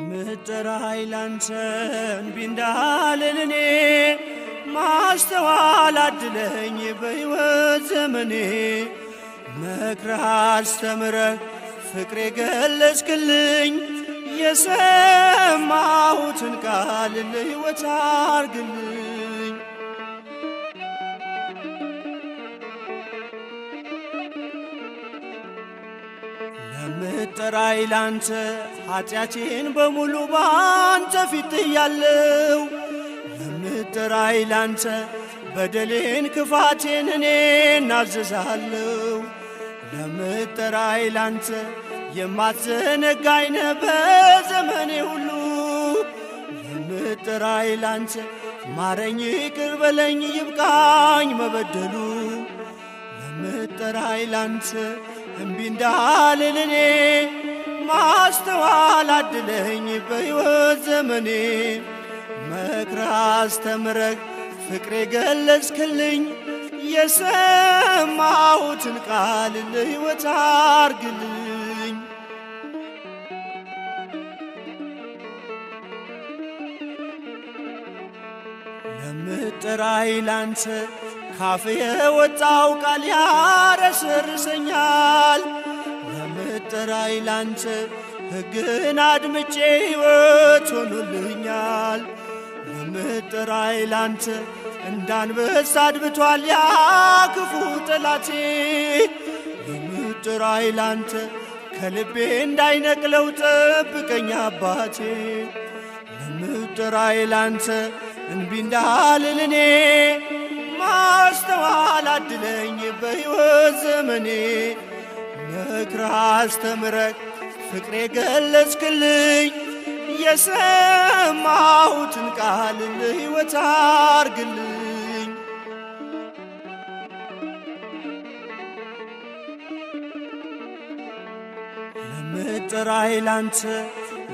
ለምትጠራኝ ላንተ እንቢ እንዳልል እኔ ማስተዋል አድለኝ በሕይወት ዘመኔ። መክረህ አስተምረህ ፍቅር የገለጽክልኝ የሰማሁትን ቃል ለሕይወት አርግልኝ። ለምትጠራኝ ላንተ ኃጢአቴን በሙሉ ባንተ ፊት ጥያለሁ። ለምትጠራኝ ላንተ በደሌን ክፋቴን እኔ እናዘዛለሁ። ለምትጠራኝ ላንተ የማትዘነጋኝ ነህ በዘመኔ ሁሉ። ለምትጠራኝ ላንተ ማረኝ ይቅር በለኝ ይብቃኝ መበደሉ። ለምትጠራኝ ላንተ እንቢ እንዳልል እኔ ማስተዋል አድለኝ በሕይወት ዘመኔ። መክረህ አስተምረህ ፍቅር የገለጽክልኝ የሰማሁትን ቃል ለሕይወት አርግልኝ። ለምትጠራኝ ላንተ ካፌ የወጣው ቃል ያረሰርሰኛል። ለምትጠራኝ ላንተ ሕግን አድምጬ ሕይወት ሆኖልኛል። ለምትጠራኝ ላንተ እንዳንበሳ አድብቷል ያ ክፉ ጠላቴ። ለምትጠራኝ ላንተ ከልቤ እንዳይነቅለው ጠብቀኝ አባቴ። ለምትጠራኝ ላንተ እንቢ እንዳልል እኔ ማስተዋል አድለኝ በሕይወት ዘመኔ። መክረህ አስተምረህ ፍቅር የገለጽክልኝ የሰማሁትን ቃል ለሕይወት አርግልኝ። ለምትጠራኝ ላንተ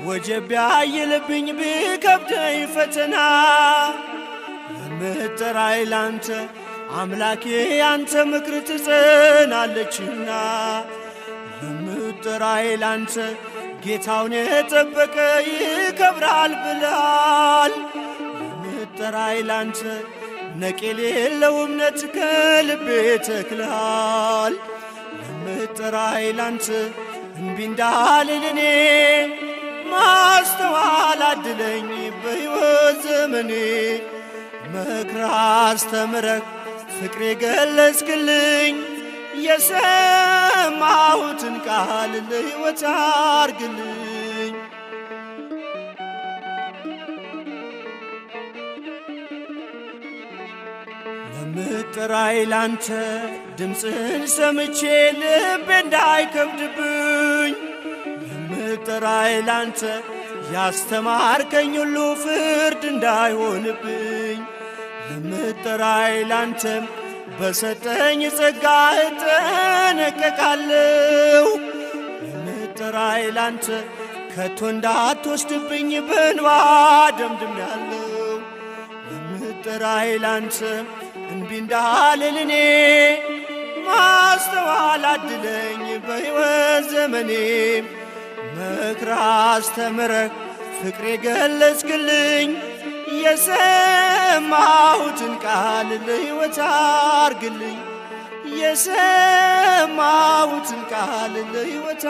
ወጀብ ቢያይልብኝ ቢከብደኝ ፈተና። ለምትጠራኝ ላንተ አምላኬ ያንተ ምክር ትጸናለችና። ለምትጠራኝ ላንተ ጌታውን የጠበቀ ይከብራል ብለሃል። ለምትጠራኝ ላንተ ነቄል የለው እምነት ከልቤ ተክልሃል። ለምትጠራኝ ላንተ እንቢ እንዳልል እኔ ማስተዋል አድለኝ በሕይወት ዘመኔ። መክረህ አስተምረህ ፍቅር የገለጽክልኝ የሰማሁትን ቃል ለሕይወት አርግልኝ። ለምትጠራኝ ላንተ ድምፅህን ሰምቼ ልቤ እንዳይከብድብኝ። ለምትጠራኝ ላንተ ያስተማርከኝ ሁሉ ፍርድ እንዳይሆንብኝ። ለምትጠራኝ ላንተ በሰጠኝ ጸጋ እጠነቀቃለሁ። ለምትጠራኝ ላንተ ከቶ እንዳትወስድብኝ በእንባ ደምድሜያለሁ። ለምትጠራኝ ላንተ እንቢ እንዳልል እኔ ማስተዋል አድለኝ በሕይወት ዘመኔ። መክረህ አስተምረህ ፍቅር የገለጽክልኝ የሰማሁትን ቃል ለሕይወት አርግልኝ። የሰማሁትን ቃል ለሕይወት